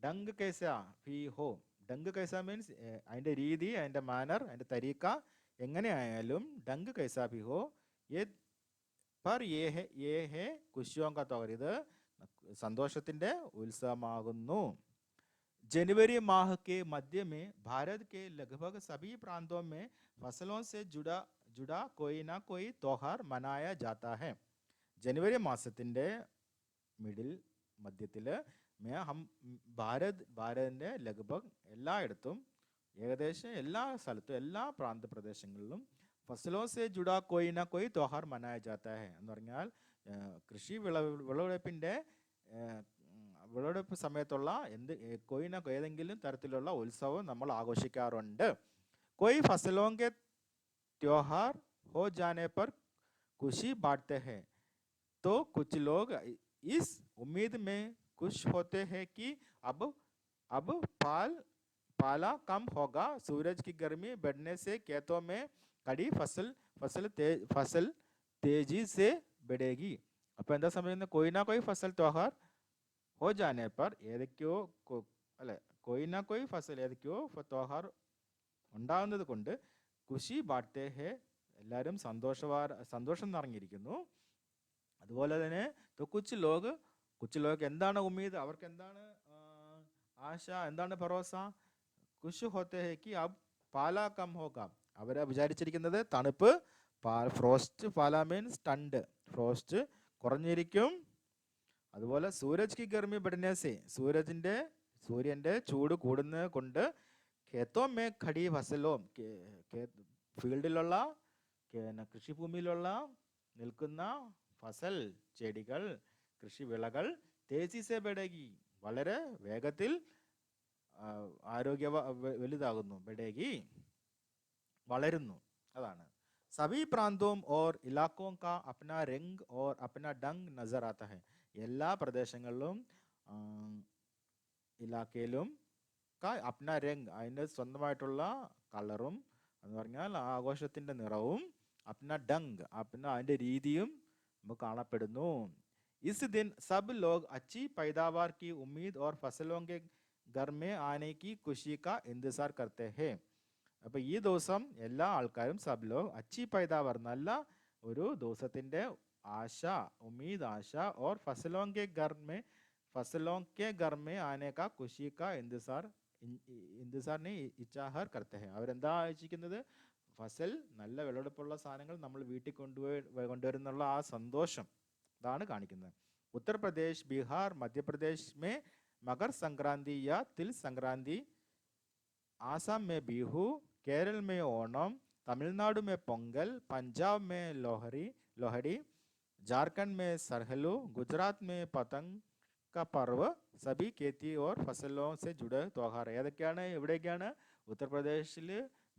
ഡങ് കൈസ ഫി ഹോ. ഡങ് കൈസ മീൻസ് അതിൻ്റെ രീതി, അതിൻ്റെ മാനർ, അതിൻ്റെ തരീക്ക എങ്ങനെയായാലും ഡങ്ക് കൈസാ ഭി ഹോ യേ ഹേ ഖുഷിയോ കാ തോഖർ, ഇത് സന്തോഷത്തിൻ്റെ ഉത്സവമാകുന്നു. जनवरी माह के मध्य में भारत के लगभग सभी प्रांतों में फसलों से जुड़ा कोई ना कोई त्योहार मनाया जाता है. जनवरी മാസത്തിൻ്റെ മധ്യത്തിൽ ഭാരതിൻ്റെ ലഗ്ഭഗ് എല്ലായിടത്തും, ഏകദേശം എല്ലാ സ്ഥലത്തും, എല്ലാ പ്രാന്തപ്രദേശങ്ങളിലും ഫസലോ സെ ജുഡാ കോയി നാ കോയി ത്യോഹാർ മനായ ജാത്ത ഹെ എന്ന് പറഞ്ഞാൽ കൃഷി വിളവെടുപ്പ് സമയത്തുള്ള ഏതെങ്കിലും തരത്തിലുള്ള ഉത്സവം നമ്മൾ ആഘോഷിക്കാറുണ്ട്. कोई फसलों के त्योहार हो जाने पर खुशी बांटते हैं तो कुछ लोग इस उम्मीद में खुश होते हैं कि अब पाला कम होगा, सूरज की गर्मी बढ़ने से खेतों में कड़ी फसल तेजी से बढ़ेगी. അപ്പോൾ എന്താ സംഭവിക്കുന്നത്? कोई ना कोई फसल त्योहार हो जाने पर ഏതൊക്കെയോ ഫസൽ ഏതൊക്കെയോ ത്യോഹാർ ഉണ്ടാകുന്നത് കൊണ്ട് ഖുഷി ബാട്ടെ ഹെ, എല്ലാവരും സന്തോഷം നിറഞ്ഞിരിക്കുന്നു. അതുപോലെ തന്നെ കുച്ച് ലോഗ് എന്താണ് ഉമ്മീദ്, അവർക്ക് എന്താണ് ആശ, എന്താണ് ഭരോസ? ഖുഷ് ഹോത്തെ ഹെ കി അബ് പാലാ കം ഹോഗ, അവരെ വിചാരിച്ചിരിക്കുന്നത് തണുപ്പ്, ഫ്രോസ്റ്റ്, പാലാ മീൻസ് ടണ്ട്, ഫ്രോസ്റ്റ് കുറഞ്ഞിരിക്കും. അതുപോലെ സൂരജ് കി ഗർമി ബഡ്നേസെ, സൂര്യൻ്റെ ചൂട് കൂടുന്നത് കൊണ്ട് ഖേത്തോ മേ ഖടി ഫസലോ, ഫീൽഡിലുള്ള കൃഷിഭൂമിയിലുള്ള നിൽക്കുന്ന ഫസൽ ചെടികൾ കൃഷിവിളകൾ തേജി സെ ബഡേഗി വളരെ വേഗത്തിൽ ആരോഗ്യ വലുതാകുന്നു. ബഡേഗി വളരുന്നു. അതാണ് സഭി പ്രാന്തോം ഓർ ഇലാക്കോ കാ അപ്ന രംഗ് ഓർ അപ്ന ഡങ് നസർ ആത്ത ഹൈ. എല്ലാ പ്രദേശങ്ങളിലും ഇലാക്കയിലും അപ്ന രംഗ് അതിൻ്റെ സ്വന്തമായിട്ടുള്ള കളറും എന്ന് പറഞ്ഞാൽ ആഘോഷത്തിൻ്റെ നിറവും അപ്ന ഡങ് അതിൻ്റെ രീതിയും നമുക്ക് കാണപ്പെടുന്നു. ഇസ് ദിൻ സബ് ലോഗ് അച്ചി പൈദാവാർ की उम्मीद और फसलों के घर में आने की खुशी का इंतजार करते हैं. അപ്പോൾ ഈ ദിവസം എല്ലാ ആൾക്കാരും സബ് ലോഗ് അച്ചി പൈദാവാർ നല്ല ഒരു ദിവസത്തിൻ്റെ ആശ ഉമ്മീദ് ആശ और फसलों के घर में आने का खुशी का इंतजार ഇച്ചാഹർ करते हैं. അവരെന്താ ആശിക്കുന്നത്? ഫസൽ നല്ല വിളവെടുപ്പുള്ള സാധനങ്ങൾ നമ്മൾ വീട്ടിൽ കൊണ്ടുവരുന്നുള്ള ആ സന്തോഷം ഇതാണ് കാണിക്കുന്നത്. उत्तरप्रदेश, बिहार, मध्य प्रदेश में मकर संक्रांति या तिल संक्रांति, आसाम में बिहू, केरल में ओणम, तमिलनाडु में पोंगल, पंजाब में लोहड़ी, झारखंड में सरहलू, गुजरात में पतंग का पर्व सभी खेती और फसलों से जुड़े त्योहार. ഏതൊക്കെയാണ് എവിടെയൊക്കെയാണ്? ഉത്തർപ്രദേശിൽ,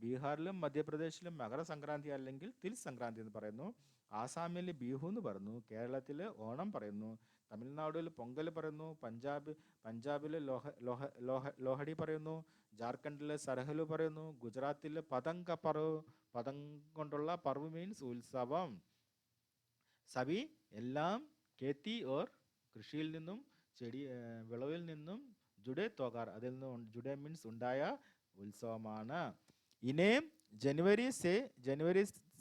ബീഹാറിലും മധ്യപ്രദേശിലും മകര സംക്രാന്തി അല്ലെങ്കിൽ തിൽ സംക്രാന്തി എന്ന് പറയുന്നു. ആസാമിൽ ബിഹു എന്ന് പറയുന്നു. കേരളത്തിൽ ഓണം പറയുന്നു. തമിഴ്നാടിൽ പൊങ്കൽ പറയുന്നു. പഞ്ചാബിൽ ലോഹടി പറയുന്നു. ജാർഖണ്ഡിൽ സർഹലു പറയുന്നു. ഗുജറാത്തിൽ പതംഗ് പർവ്, പതംഗ് കൊണ്ടുള്ള പർവ് മീൻസ് ഉത്സവം. സബി എല്ലാം കേത്തി ഓർ കൃഷിയിൽ നിന്നും വിളവിൽ നിന്നും ജുഡേ ത്യോഹാർ അതിൽ നിന്നും ജുഡേ മീൻസ് ഉണ്ടായ ഉത്സവമാണ്. ഇനേം जनवरी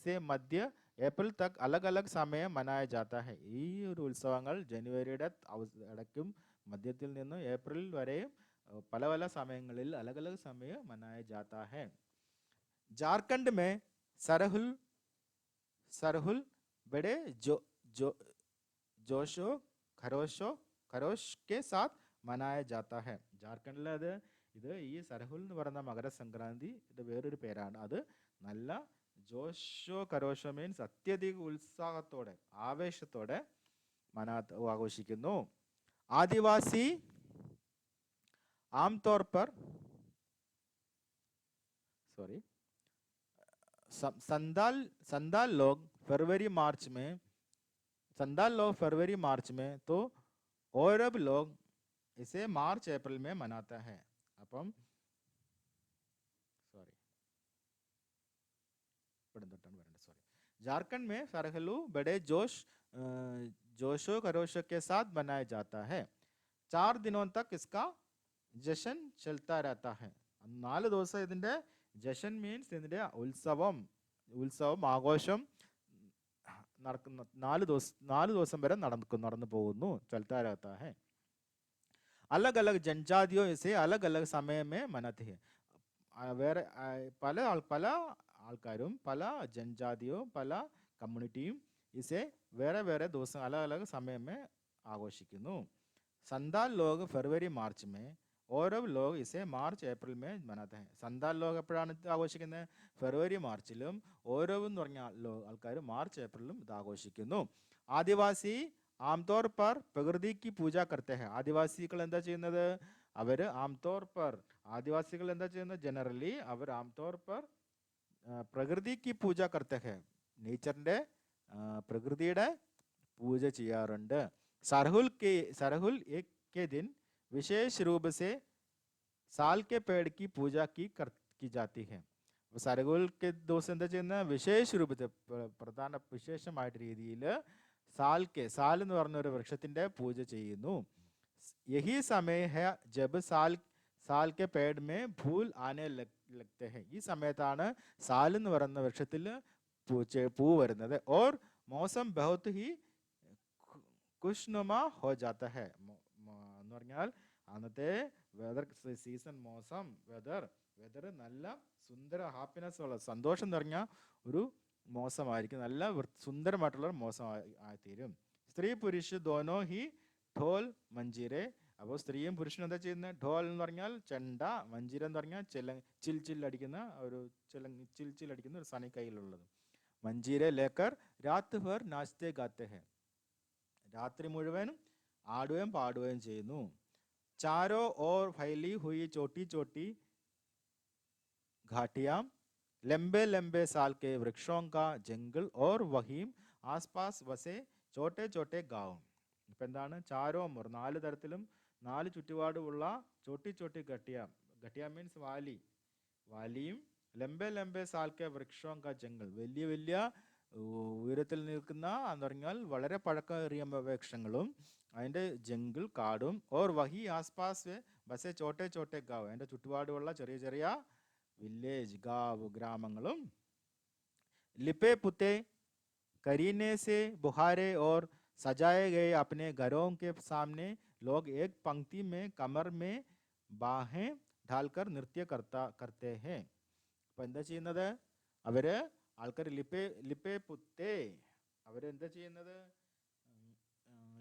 से मध्य ഏപ്രിൽ തക് അലഗ് അലഗ് സമയം മനായ ജാത്ത ഹൈ. ഈ ഒരു ഉത്സവങ്ങൾ ജനുവരിയുടെ ഇടയ്ക്കും മധ്യത്തിൽ നിന്നും ഏപ്രിൽ വരെയും പല പല സമയങ്ങളിൽ അലഗ് അലഗ് സമയം മനായ ജാത്ത ഹൈ. झारखंड में सरहुल बड़े जोशो खरोश के साथ मनाया जाता है. ജാർഖണ്ഡിൽ ഇത് ഈ സർഹുൽ എന്ന് പറയുന്ന മകരസംക്രാന്തി ഇത് വേറൊരു പേരാണ്. അത് നല്ല ജോഷോ കരോഷോ മീൻസ് അത്യധിക ഉത്സാഹത്തോടെ ആവേശത്തോടെ ആഘോഷിക്കുന്നു. ആദിവാസി ആംതോർ पर संदाल लोग फरवरी मार्च में तो औरब लोग इसे मार्च अप्रैल में मनाता है. അപ്പം झारखंड में सरहलू बड़े जोशो खरोश के साथ मनाया जाता है. 4 दिनों तक इसका जश्न चलता रहता है. 4 ദിവസം ഇതിന്റെ ജഷൻ മീൻസ് ഇതിന്റെ ഉത്സവം ആഘോഷം നടക്കുന്ന 4 ദിവസം വരെ നടന്നു പോകുന്നു. चलता रहता है. अलग अलग जनजातियों इसे अलग अलग समय में मनाते हैं. വേറെ പല ആൾക്കാരും പല ജനജാതിയും പല കമ്മ്യൂണിറ്റിയും ഇസെ വേറെ വേറെ ദിവസം അലഗ് അലഗ് സമയം में ആഘോഷിക്കുന്നു. संदाल लोग फरवरी मार्च में ഓരോ ലോഗ് ഇസെ മാർച്ച് ഏപ്രിൽ में मनाते हैं. संदाल लोग എപ്പോഴാണ് ആഘോഷിക്കുന്നത്? ഫെബ്രുവരി മാർച്ചിലും. ഓരോ എന്ന് പറഞ്ഞ ആൾക്കാർ മാർച്ച് ഏപ്രിലും ഇത് ആഘോഷിക്കുന്നു. ആദിവാസി ആംതോർ पर പ്രകൃതി की पूजा करते हैं. ആദിവാസികൾ എന്താ ചെയ്യുന്നത്? അവർ ആദിവാസികൾ എന്താ ചെയ്യുന്നത്? ജനറലി അവർ ആംതോർ पर പ്രകൃതി की पूजा करते हैं. നേച്ചറിന്റെ പ്രകൃതിയുടെ പൂജ ചെയ്യാറുണ്ട്. सरहुल के दिन विशेष रूप से साल के पेड़ की पूजा की जाती है. सरहुल के ദിവസം എന്താ ചെയ്യുന്നത്? വിശേഷ രൂപത്തിൽ വിശേഷമായിട്ട് രീതിയിൽ സാൽ എന്ന് പറഞ്ഞ ഒരു വൃക്ഷത്തിന്റെ പൂജ ചെയ്യുന്നു. यही समय है जब साल के पेड़ में फूल आने लगते हैं. ഈ സമയത്താണ് സാൽ എന്ന് പറയുന്ന വൃക്ഷത്തിൽ പൂ വരുന്നത്. और मौसम बहुत ही खुशनुमा हो जाता है. എന്ന് പറഞ്ഞാൽ അന്നത്തെ സീസൺ വെതർ നല്ല സുന്ദര ഹാപ്പിനെസ് ഉള്ള സന്തോഷം നിറഞ്ഞ ഒരു മോസമായിരിക്കും. നല്ല സുന്ദരമായിട്ടുള്ള മോസം ആയിത്തീരും. സ്ത്രീ പുരുഷ് ദോനോ ഹി ഢോൽ മഞ്ജീരെ. അപ്പോൾ സ്ത്രീയും പുരുഷനും എന്താ ചെയ്യുന്നത്? ഢോൽ എന്ന് പറഞ്ഞാൽ ചെണ്ട, മഞ്ജീര എന്ന് പറഞ്ഞാൽ ചിൽ അടിക്കുന്ന ഒരു സണി കയ്യിലുള്ളത്. मंजीरे लेकर रात भर नाचते गाते हैं. രാത്രി മുഴുവനും ആടുകയും പാടുകയും ചെയ്യുന്നു. चारों ओर फैली हुई छोटी छोटी घाटियां, लंबे लंबे साल के वृक्षों का जंगल और वहीं आसपास बसे छोटे छोटे गांव. ഇപ്പം എന്താണ്? ചാരോമർ, 4 തരത്തിലും 4 ചുറ്റുപാടുമുള്ള ചോട്ടി ചോട്ടി ഘട്ടിയ. ഘട്ടിയ means Valley. വാലിയും ലംബെ ലംബെ സാൽക്കെ വൃക്ഷോം കാ ജംഗൽ, വലിയ വലിയ ഉയരത്തിൽ നിൽക്കുന്ന എന്ന് പറഞ്ഞാൽ വളരെ പഴക്കമേറിയ വൃക്ഷങ്ങളും അതിൻ്റെ ജംഗിൾ കാടും. ഓർ വഹി ആസ്പാസ് ബസെ ചോട്ടെ ചോട്ടെ ഗാവ്, അതിൻ്റെ ചുറ്റുപാടുമുള്ള ചെറിയ ചെറിയ വില്ലേജ് ഗാവ് ഗ്രാമങ്ങളും. लिपे पुते करीने से बुहारे और सजाए गए अपने घरों के सामने लोग एक पंक्ति में कमर में बाहें डालकर नृत्य करते हैं. അപ്പം എന്താ ചെയ്യുന്നത്? അവര് ആൾക്കാർ ലിപ്പേ പുത്തേ, അവരെന്താ ചെയ്യുന്നത്?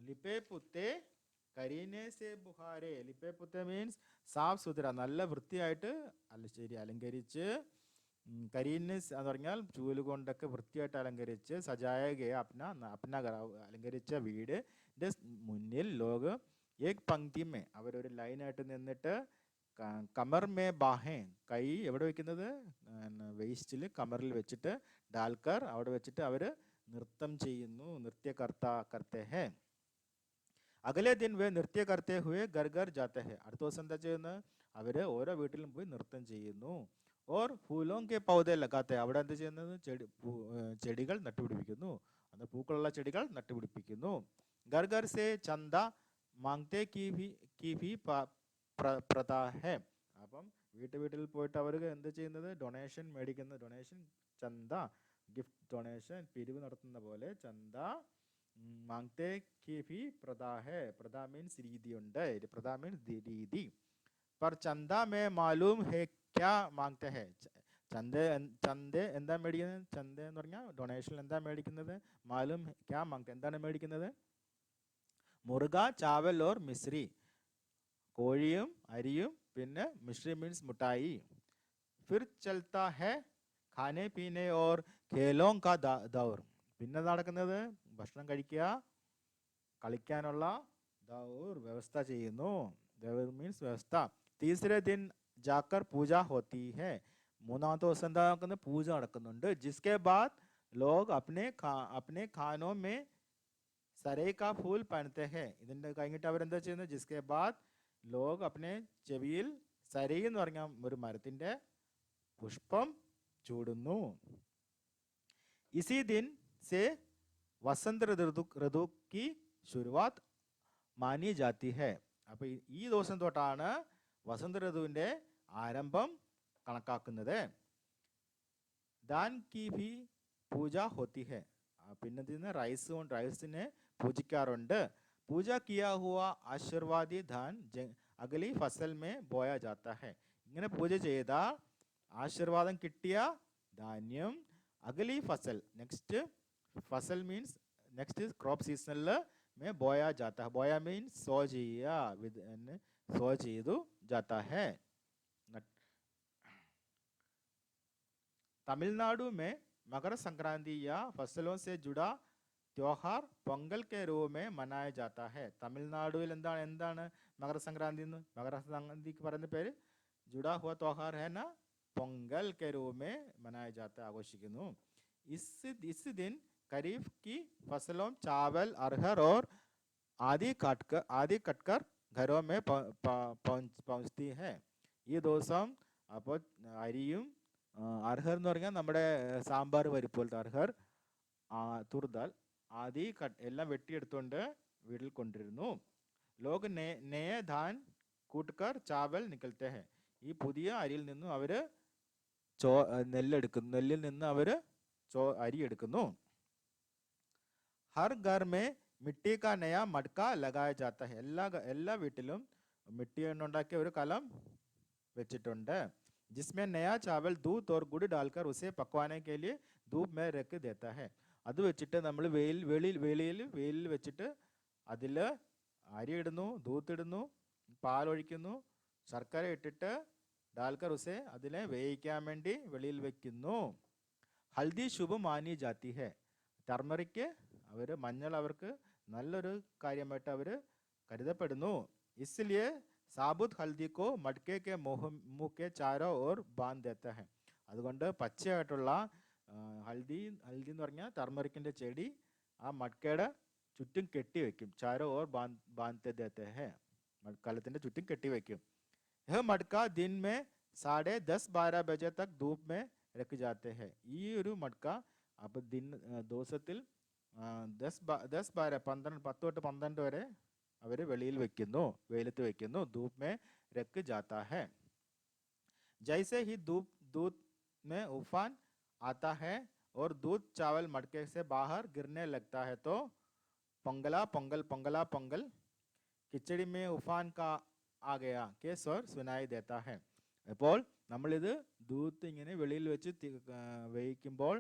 ലിപ്പേ പുത്തേ കരീനെ സെ ബുഹാരെ. ലിപ്പേ പുത്തേ മീൻസ് സാഫ് സുതര, നല്ല വൃത്തിയായിട്ട് അലങ്കരിച്ച്. കരീനസ് എന്ന് പറഞ്ഞാൽ ചൂല് കൊണ്ടൊക്കെ വൃത്തിയായിട്ട് അലങ്കരിച്ച്. സജായ ഗയ അപ്ന അലങ്കരിച്ച വീടിൻ്റെ മുന്നിൽ ലോക ഏക് പങ്ക്തിമേ, അവരൊരു ലൈനായിട്ട് നിന്നിട്ട് കമർ മേ ബാഹേ, കൈ എവിടെ വെക്കുന്നത്? വേസ്റ്റിൽ കമറിൽ വെച്ചിട്ട് ഡാൽക്കർ, അവിടെ വെച്ചിട്ട് അവർ നൃത്തം ചെയ്യുന്നു. നൃത്യ കർത്തേ ഹേ. അഗലെ ദിൻ വേ നൃത്യ കർത്തേ ഹുവേ ഗർ ഗർ ജാത്തെ ഹേ. അടുത്ത ദിവസം എന്താ ചെയ്യുന്നത്? അവർ ഓരോ വീട്ടിലും പോയി നൃത്തം ചെയ്യുന്നു. ഓർ ഫൂലോം കെ പൗധേ ലഗാത്തെ, അവിടെ എന്താ ചെയ്യുന്നത്? ചെടികൾ നട്ടുപിടിപ്പിക്കുന്നു. അത് പൂക്കളുള്ള ചെടികൾ നട്ടുപിടിപ്പിക്കുന്നു. ഗർ ഗർ സേ ചന്ദ മാങ്തേ കി ഭി പ്രതാ ഹേ. അപ്പം വീട്ടിൽ പോയിട്ട് അവർ എന്താ ചെയ്യുന്നത്? ഡൊണേഷൻ മേടിക്കുന്നത്. ഡൊണേഷൻ ചന്ദ, ഗിഫ്റ്റ് ഡൊണേഷൻ, പിരിവ് നടത്തുന്ന പോലെ ചന്ദ. മാങ്തേ കി ഭി പ്രതാ ഹേ. പ്രതാ മീൻസ് രീതിയുണ്ട്. പ്രതാ മീൻസ് രീതി. पर चंदा में मालूम है क्या मांगते हैं. ചന്ത എന്താ മേടിക്കുന്നത്? ചന്ത എന്ന് പറഞ്ഞാൽ ഡൊണേഷൻ എന്താ മേടിക്കുന്നത്? മാലൂം ക്യാ മാങ്തെ, എന്താണ് മേടിക്കുന്നത്? മുർഗ, ചാവൽ ഓർ മിശ്രി, കോഴിയും അരിയും പിന്നെ മിശ്രി മീൻസ് മുട്ടായി. ഫിർ ചൽത്താ ഹെ ഖാനെ പീനെ ഓർ ഖേലോം കാ ദൗർ. പിന്നെ നടക്കുന്നത് ഭക്ഷണം കഴിക്കുക, കളിക്കാനുള്ള ദൗർ വ്യവസ്ഥ ചെയ്യുന്നു. ദൗർ മീൻസ് വ്യവസ്ഥ. तीसरे दिन जाकर पूजा होती है. മൂന്നാമത്തെ ദിവസം എന്താ നടക്കുന്നത്? പൂജ നടക്കുന്നുണ്ട്. जिसके बाद लोग अपने खानों में सरई का फूल पहनते हैं. ഇതിന്റെ കഴിഞ്ഞിട്ട് അവരെന്താ ചെയ്യുന്നത്? जिसके बाद लोग अपने ചെവിയിൽ സരൈ എന്ന് പറഞ്ഞ ഒരു മരത്തിന്റെ പുഷ്പം ചൂടുന്നു. इसी दिन से वसंत ऋतु की शुरुआत मानी जाती है. അപ്പോൾ ഈ ദിവസം തൊട്ടാണ് വസന്ത ഋതുവിൻ്റെ ആരംഭം കണക്കാക്കുന്നത്. ദാൻ കി ഭി പൂജ ഹോത്തി ഹെ. പിന്നെ റൈസിനെ പൂജിക്കാറുണ്ട്. പൂജ കിയാ ഹുവ ആശീർവാദി ധാൻ അഗലി ഫസൽ മേ ബോയാ ജാത്ത ഹെ. ഇങ്ങനെ പൂജ ചെയ്ത ആശീർവാദം കിട്ടിയ ധാന്യം അഗലി ഫസൽ, നെക്സ്റ്റ് ഫസൽ മീൻസ് നെക്സ്റ്റ് ക്രോപ്പ് സീസണിൽ മേ ബോയാ ജാത്ത. ബോയ മീൻസ് സോ ചെയ്യുക, सो ചെയ്തു जाता है. तमिलनाडु में मकर संक्रांति या फसलों से जुड़ा त्योहार पोंगल के रूप में मनाया जाता है. തമിഴ്നാടുവിൽ എന്താണ് മകര സംക്രാന്തി എന്ന്? മകര സംക്രാന്തിക്ക് പറയുന്ന പേര് जुड़ा हुआ त्योहार है ना, पोंगल के रूप में मनाया जाता है, ആഘോഷിക്കുന്നു. इस दिन खरीफ की फसलों चावल, अरहर और आदि कटकर घरों में पहुंचती है. ഈ ദിവസം അപ്പോൾ അരിയും അർഹർ എന്ന് പറഞ്ഞാൽ നമ്മുടെ സാമ്പാർ പരിപ്പ് പോലത്തെ അർഹർ, തുർദാൽ ആദി എല്ലാം വെട്ടിയെടുത്തുകൊണ്ട് വീട്ടിൽ കൊണ്ടിരുന്നു. ലോക് നയ ധാൻ കൂട്ടുകർ ചാവൽ നിക്കൽത്തെ ഹെ. ഈ പുതിയ അരിയിൽ നിന്നും അവർ നെല്ലിൽ നിന്ന് അവർ അരി എടുക്കുന്നു. ഹർ ഘർ മേ മിട്ടി കാ നയ മഡ്ക ലഗായ ജാത്ത ഹെ. എല്ലാ വീട്ടിലും മിട്ടി കൊണ്ടുണ്ടാക്കിയ ഒരു കലം വെച്ചിട്ടുണ്ട്. जिसमें नया चावल दूध और गुड़ डालकर उसे पकवाने के लिए धूप में रख देता है. അത് വെച്ചിട്ട് നമ്മൾ വെയിലിൽ വെച്ചിട്ട് അതിൽ അരി ഇടുന്നു, ദൂത്തിടുന്നു, പാലൊഴിക്കുന്നു, ശർക്കര ഇട്ടിട്ട് ഡാൽക്കർ ഉസെ അതിനെ വേവിക്കാൻ വേണ്ടി വെളിയിൽ വെക്കുന്നു. ഹൽദി ശുഭ മാനി ജാതി ഹെ. ടർമറിക്ക് അവർ മഞ്ഞൾ അവർക്ക് നല്ലൊരു കാര്യമായിട്ട് അവർ കരുതപ്പെടുന്നു. इसलिए സാബുത് ഹൽദി കോ മട്കെ കെ മുഖെ ചാരോ ഓർ ബാന്ധ് ദേത്ത ഹെ. അതുകൊണ്ട് പച്ചയായിട്ടുള്ള ഹൽദി എന്ന് പറഞ്ഞാൽ ടർമറിക്കിൻ്റെ ചെടി ആ മട്കയുടെ ചുറ്റും കെട്ടി വയ്ക്കും. ചാരോ ഓർ ബാന്ധ് ദേത്തെ ഹെ. കലത്തിൻ്റെ ചുറ്റും കെട്ടി വയ്ക്കും. यह मटका दिन में 10:30-12 बजे तक धूप में रख जाते हैं. ഈ ഒരു മട്ക അപ്പോൾ ദിവസത്തിൽ 10-12 10 തൊട്ട് 12 വരെ അവർ വെളിയിൽ വെക്കുന്നു, വെയിലത്ത് വെക്കുന്നു. ധൂപ്പ് में रख जाता है. जैसे ही दूध में उफान आता है और दूध चावल मटके से बाहर गिरने लगता है तो പൊങ്കൽ കിച്ചടി में उफान का आ गया के स्वर सुनाई देता है. അപ്പോൾ നമ്മളിത് ദൂത്ത് ഇങ്ങനെ വെളിയിൽ വെച്ച് വേവിക്കുമ്പോൾ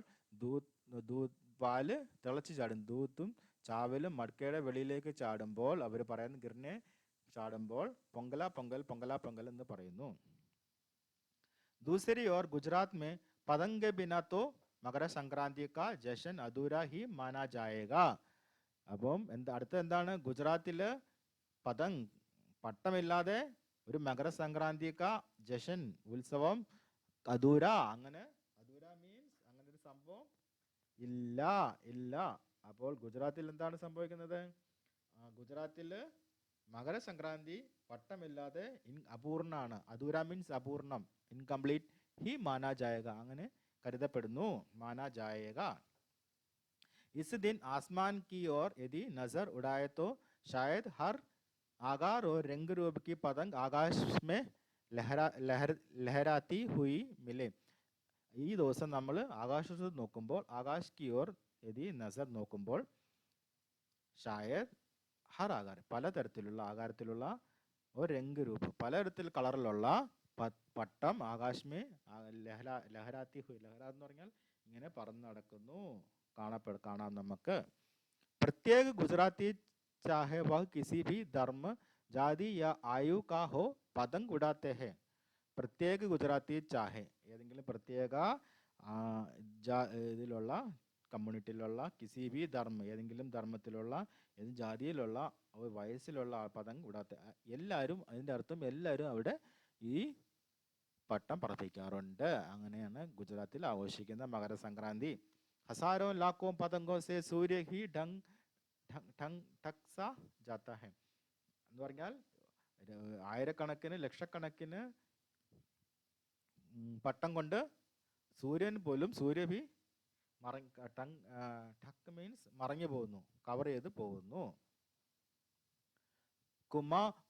പാല് തിളച്ച് ചാടും. ദൂത്തും ചാവലും മടക്കയുടെ വെളിയിലേക്ക് ചാടുമ്പോൾ അവർ പറയുന്ന ഗിർനെ ചാടുമ്പോൾ പൊങ്കൽ എന്ന് പറയുന്നു. दूसरी ओर गुजरात में पतंग के बिना तो मकर संक्रांति का जश्न अधूरा ही माना जाएगा. അപ്പം അടുത്ത എന്താണ്? ഗുജറാത്തിൽ പതംഗ് പട്ടമില്ലാതെ ഒരു മകരസംക്രാന്തി കാ ജഷൻ ഉത്സവം അധൂര. അധൂര മീൻസ് അങ്ങനെ ഒരു സംഭവം ഇല്ല. അപ്പോൾ ഗുജറാത്തിൽ എന്താണ് സംഭവിക്കുന്നത്? ഗുജറാത്തിൽ മകരസംക്രാന്തി പട്ടമില്ലാതെ അപൂർണ്ണാണ്. അധൂര മീൻസ് അപൂർണം, ഇൻകംപ്ലീറ്റ്. ഹി മാനാ ജായേഗ അങ്ങനെ കരുതപ്പെടുന്നു. മാനാ ജായേഗ. इस दिन आसमान की ओर यदि नजर उड़ाए तो शायद हर आकार और रंग रूप की पतंग आकाश में लहराती हुई मिले. ഈ ദിവസം നമ്മൾ ആകാശത്ത് നോക്കുമ്പോൾ ആകാശ് കി ഓർ യദി നസർ നോക്കുമ്പോൾ ഷായദ് ഹർ ആകാർ പലതരത്തിലുള്ള ആകാരത്തിലുള്ള ഒരു രംഗ് രൂപ പലതരത്തിൽ കളറിലുള്ള പട്ടം ആകാശമേ ലഹരാത്തി ഹുയി. ലഹര എന്ന് പറഞ്ഞാൽ ഇങ്ങനെ പറന്ന് നടക്കുന്നു, കാണാം നമുക്ക്. പ്രത്യേക ഗുജറാത്തി चाहे वह किसी भी धर्म जाति या आयु का हो पतंग उड़ाते हैं. പ്രത്യേക ഗുജറാത്തി ചാഹെ ഏതെങ്കിലും പ്രത്യേക ഇതിലുള്ള കമ്മ്യൂണിറ്റിയിലുള്ള കിസി ബി ധർമ്മ ഏതെങ്കിലും ധർമ്മത്തിലുള്ള ഏതെങ്കിലും ജാതിയിലുള്ള വയസ്സിലുള്ള പതംഗ് ഉടാത്ത എല്ലാവരും, അതിൻ്റെ അർത്ഥം എല്ലാവരും അവിടെ ഈ പട്ടം പറപ്പിക്കാറുണ്ട്. അങ്ങനെയാണ് ഗുജറാത്തിൽ ആഘോഷിക്കുന്ന മകരസംക്രാന്തി. ഹസാരോ ലാക്കോ പതംഗോ സെ സൂര്യ ഹി ഠക് സാ ജാത്താ ഹെ എന്ന് പറഞ്ഞാൽ ആയിരക്കണക്കിന് ലക്ഷക്കണക്കിന് പട്ടം കൊണ്ട് സൂര്യൻ പോലും സൂര്യഭി ഠക് മീൻസ് മറഞ്ഞു പോകുന്നു, കവർ ചെയ്ത് പോകുന്നു.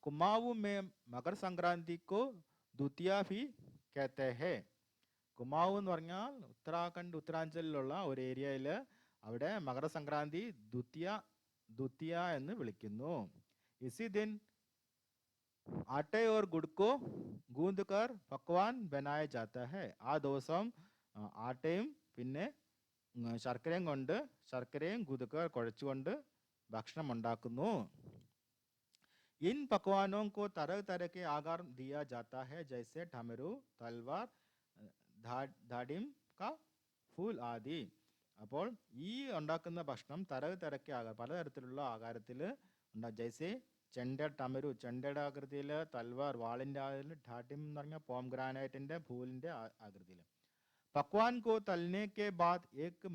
കുമാവു മേ മകർ സംക്രാന്തിക്കോ ദ്വിതീയ ഭി കേത്തെ ഹെ. കുമാവു എന്ന് പറഞ്ഞാൽ ഉത്തരാഖണ്ഡ് ഉത്തരാഞ്ചലിലുള്ള ഒരു ഏരിയയിൽ അവിടെ മകരസംക്രാന്തി ദ്വിതീയ എന്ന് വിളിക്കുന്നു. ഇസി ദിൻ आटे और गुड़ को गूंद कर पकवान बनाया जाता है. ആ ദിവസം ആട്ടയും പിന്നെ ശർക്കരയും ഗുദക്കർ കുഴച്ചുകൊണ്ട് ഭക്ഷണം ഉണ്ടാക്കുന്നു. इन पकवानों को तरह तरह के आकार दिया जाता है जैसे डमरू, तलवार, धाडिम का फूल आदि. അപ്പോൾ ഈ ഉണ്ടാക്കുന്ന ഭക്ഷണം തരക്ക് പലതരത്തിലുള്ള ആകാരത്തിൽ ജൈസെ ചെണ്ട ടമരു ചെണ്ടയുടെ ആകൃതിയിൽ, തൽവാർ വാളിൻ്റെ ആകൃതിയിൽ, ഠാട്ടിം എന്ന് പറഞ്ഞാൽ പോംഗ്രാനൈറ്റിൻ്റെ ഫൂലിൻ്റെ ആകൃതിയിൽ. പക്വാൻ കോ തൽനെ കെ ബാദ് एक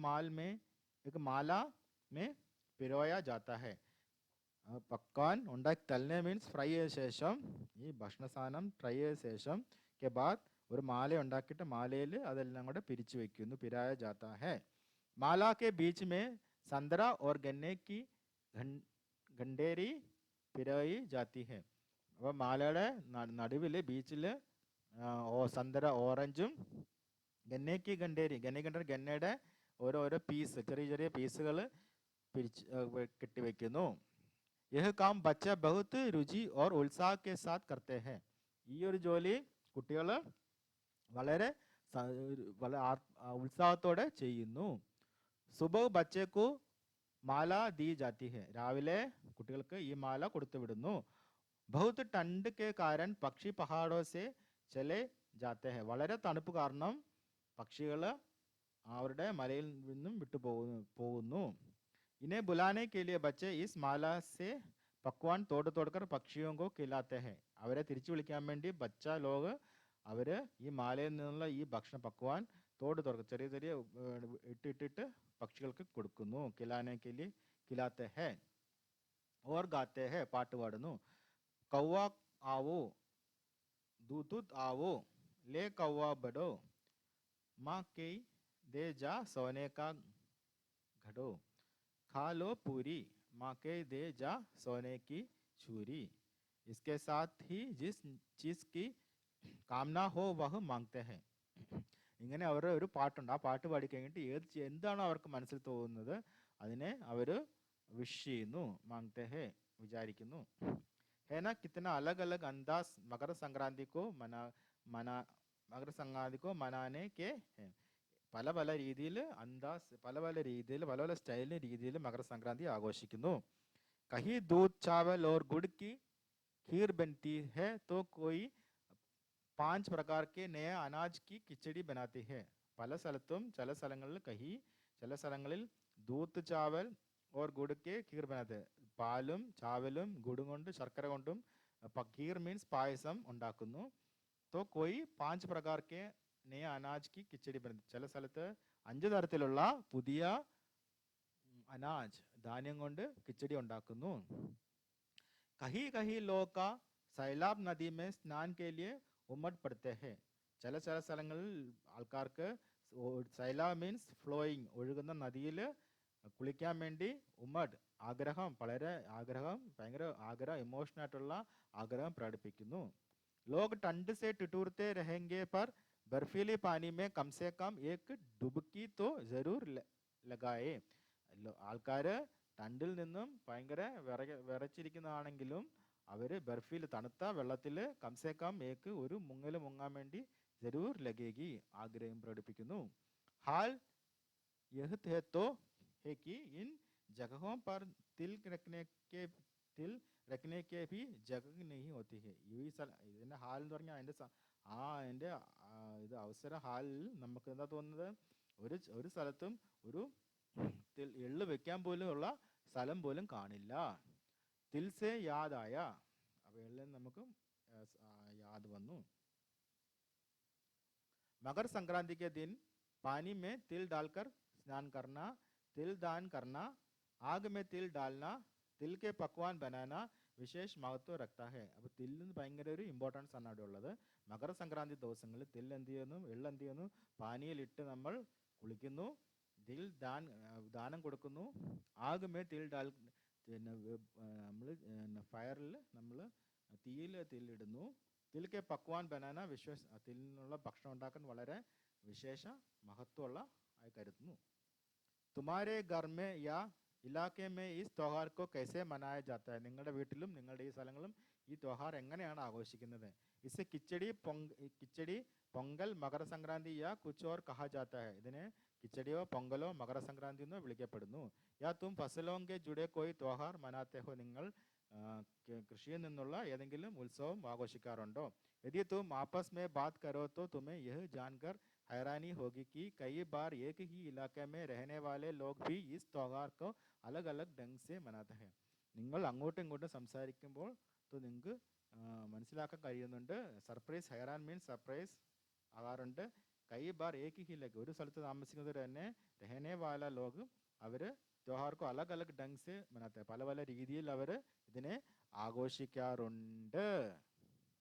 माला में पिरोया जाता है. പക്വാൻ ഉണ്ടാക്കി തൽനെ മീൻസ് ഫ്രൈ ചെയ്ത ശേഷം ഈ ഭക്ഷണ സാധനം ഫ്രൈ ചെയ്ത ശേഷം കെ ബാദ് ഒരു മാല ഉണ്ടാക്കിയിട്ട് മാലയിൽ അതെല്ലാം കൂടെ പിരിച്ചു വയ്ക്കുന്നു. പിരായ ജാത്താ ഹെ. മാല കെ ബീച്ച് മേ സന്തറ ഓർ ഗന്നെ കി ഖണ്ഡേരി പിരായി ജാത്തി ഹെ. അപ്പോൾ മാലയുടെ നടുവിൽ ബീച്ചിൽ സന്തര ഓറഞ്ചും ഗന്നേക്ക് ഗന്നയുടെ ഓരോരോ പീസ് ചെറിയ പീസുകൾ പിരിച്ച് കെട്ടിവെക്കുന്നു. യഹ കാം ബച്ച ബഹുത് രുചി ഓർ ഉത്സാഹ കെ സാത്ത് കർത്തെ ഹെ. ഈ ഒരു ജോലി കുട്ടികൾ വളരെ ഉത്സാഹത്തോടെ ചെയ്യുന്നു. സുബഹ് ബച്ചേക്കു മാല ദി ജാത്തി ഹെ. രാവിലെ കുട്ടികൾക്ക് ഈ മാല കൊടുത്തു വിടുന്നു. ബഹുത് ടണ്ട് കെ കാരൻ പക്ഷി പഹാഡോ സെ ചലെ ജാത്തെ ഹെ. വളരെ തണുപ്പ് കാരണം പക്ഷികൾ അവരുടെ മലയിൽ നിന്നും പോകുന്നു. इन्हें बुलाने के लिए बच्चे इस माला से पकवान तोड़ तोड़कर पक्षियों को खिलाते हैं. അവരെ തിരിച്ചു വിളിക്കാൻ വേണ്ടി ബച്ച ലോഗ് അവർ ഈ മാലയിൽ നിന്നുള്ള ഈ ഭക്ഷണ പക്വാൻ തോട് തുറക്കുക ചെറിയ ചെറിയ ഇട്ടിട്ടിട്ട് പക്ഷികൾക്ക് കൊടുക്കുന്നു. खिलाने के लिए खिलाते हैं और गाते हैं പാട്ട് പാടുന്നു. कौवा आओ दूत आओ ले कौवा बड़ो माँ के दे जा सोने का घड़ो खा लो पूरी माँ के दे जा सोने की छुरी. इसके साथ ही जिस चीज की कामना हो वह मांगते हैं. ഇങ്ങനെ അവരുടെ ഒരു പാട്ടുണ്ട്. ആ പാട്ട് പാടി കഴിഞ്ഞിട്ട് എന്താണോ അവർക്ക് മനസ്സിൽ തോന്നുന്നത് അതിനെ അവർ വിഷ് ചെയ്യുന്നു. മാങ്തെ ഹേ വിചാരിക്കുന്നു. है ना कितना अलग अलग अंदाज मकर संक्रांति को मनाने के हैं. പല പല രീതിയിൽ പല പല രീതിയിൽ മകര സംക്രാന്തി ആഘോഷിക്കുന്നു. കഹി दूध चावल और गुड़ की खीर बनती है तो कोई 5 प्रकार के नए अनाज की खिचड़ी बनाती है. പല സ്ഥലത്തും ചില സ്ഥലങ്ങളിൽ दूध चावल और गुड़ के खीर बनाते. പാലും ചാവലും ഗുഡും കൊണ്ട് ശർക്കര കൊണ്ടും खीर मीन्स പായസം ഉണ്ടാക്കുന്നു. तो कोई 5 प्रकार के നയ അനാജ് കി കിച്ചടി ബനത്തി. ചില സ്ഥലത്ത് 5 തരത്തിലുള്ള പുതിയ അനാജ് ധാന്യം കൊണ്ട് കിച്ചടി ഉണ്ടാക്കുന്നു. കഹി കഹി ലോക സൈലാബ് നദി മേ സ്നാൻ കെ ലിയെ ഉമഡ് പഡ്തേ ഹെ. ചില സ്ഥലങ്ങളിൽ ആൾക്കാർക്ക് സൈലാബ് മീൻസ് ഫ്ലോയിങ് ഒഴുകുന്ന നദിയിൽ കുളിക്കാൻ വേണ്ടി ഉമഡ് ഭയങ്കര ആഗ്രഹം ഇമോഷണൽ ആയിട്ടുള്ള ആഗ്രഹം പ്രകടിപ്പിക്കുന്നു. लोग ठंड से ठिठुरते रहेंगे पर बर्फीले पानी में कम से कम एक डुबकी तो जरूर लगाए. ആൾക്കാർ ടണ്ടിൽ നിന്നും ഭയങ്കര വിറച്ചിരിക്കുന്നതാണെങ്കിലും അവർ ബർഫിൽ തണുത്ത വെള്ളത്തിൽ കംസേ കം ഒരു മുങ്ങാൻ വേണ്ടി ജരൂർ ലഗേഗി ആഗ്രഹം പ്രകടിപ്പിക്കുന്നു. हाल यह है तो है कि इन जगहों पर तिल रखने के भी जगह नहीं होती है. ഇതിന്റെ ഹാൽ എന്ന് പറഞ്ഞാൽ അതിന്റെ ഇത് അവസര ഹാലിൽ നമുക്ക് എന്താ തോന്നുന്നത്, ഒരു സ്ഥലത്തും ഒരു എള്ള് വെക്കാൻ പോലും ഉള്ള സ്ഥലം പോലും കാണില്ല. തിൽസെ യാദായ, അപ്പൊ എള്ളിൽ നമുക്ക് യാദ് വന്നു. मकर संक्रांति के दिन पानी में तिल डालकर स्नान करना, तिल दान करना, आग में तिल डालना, तिल के पकवान बनाना വിശേഷ മഹത്വം रखता है. അപ്പോൾ തില്ലിന് ഭയങ്കര ഒരു ഇമ്പോർട്ടൻസ് ആണ് അവിടെ ഉള്ളത്. മകരസംക്രാന്തി ദിവസങ്ങളിൽ തിൽ എന്ത് ചെയ്യുന്നു, എള്ള് എന്ത് ചെയ്യുന്നു, പാനിയിലിട്ട് നമ്മൾ കുളിക്കുന്നു, തിൽ ദാനം കൊടുക്കുന്നു. ആകുമേ തിൽ ഡാൽ, പിന്നെ നമ്മൾ ഫയറിൽ നമ്മൾ തീയിൽ തില്ലിടുന്നു. തിൽക്കെ പക്വാൻ ബനാന തിൽ നിന്നുള്ള ഭക്ഷണം ഉണ്ടാക്കാൻ വളരെ വിശേഷ മഹത്വമുള്ള ആയി കരുതുന്നു. തുമാരെ ഘർ may yeah ഇലാക്കെ may is ത്യോഹാർ co കൈസെ മനായ ജാത്ത high. നിങ്ങളുടെ വീട്ടിലും നിങ്ങളുടെ ഈ സ്ഥലങ്ങളും ഈ ത്യോഹാർ എങ്ങനെയാണ് ആഘോഷിക്കുന്നത്? Is kichadi Pongal Makara Sankranti yeah Cooch or കഹാ ജാത്ത high. ഇതിനെ കിച്ചടിയോ പൊങ്കലോ മകര സംക്രാന്തി എന്നോ വിളിക്കപ്പെടുന്നു. യാ തും ഫസലോം കെ ജുഡെ കോയി ത്യോഹാർ മനാത്തെ ഹോ. നിങ്ങൾ കൃഷിയിൽ നിന്നുള്ള ഏതെങ്കിലും ഉത്സവം ആഘോഷിക്കാറുണ്ടോ? യദി തും ആപസ് മേ ബാത് കരോ തോ തുമേ യഹ് ജാൻകർ हैरानी होगी कि कई बार एक ही इलाके में रहने वाले लोग भी इस त्योहार को अलग अलग ढंग से मनाते हैं. നിങ്ങൾ അങ്ങോട്ടും ഇങ്ങോട്ടും സംസാരിക്കുമ്പോൾ നിങ്ങൾക്ക് മനസ്സിലാക്കാൻ കഴിയുന്നുണ്ട്. സർപ്രൈസ് ഹൈറാൻ മീൻസ് സർപ്രൈസ് ആകാറുണ്ട്. കൈ ബാർ ഏക് ഹി ലഗ്, ഒരു സ്ഥലത്ത് താമസിക്കുന്നവർ തന്നെ രഹനെ വാല ലോഗ് അവർ त्योहार को अलग अलग ढंग से मनाते हैं. പല പല രീതിയിൽ അവർ ഇതിനെ ആഘോഷിക്കാറുണ്ട്.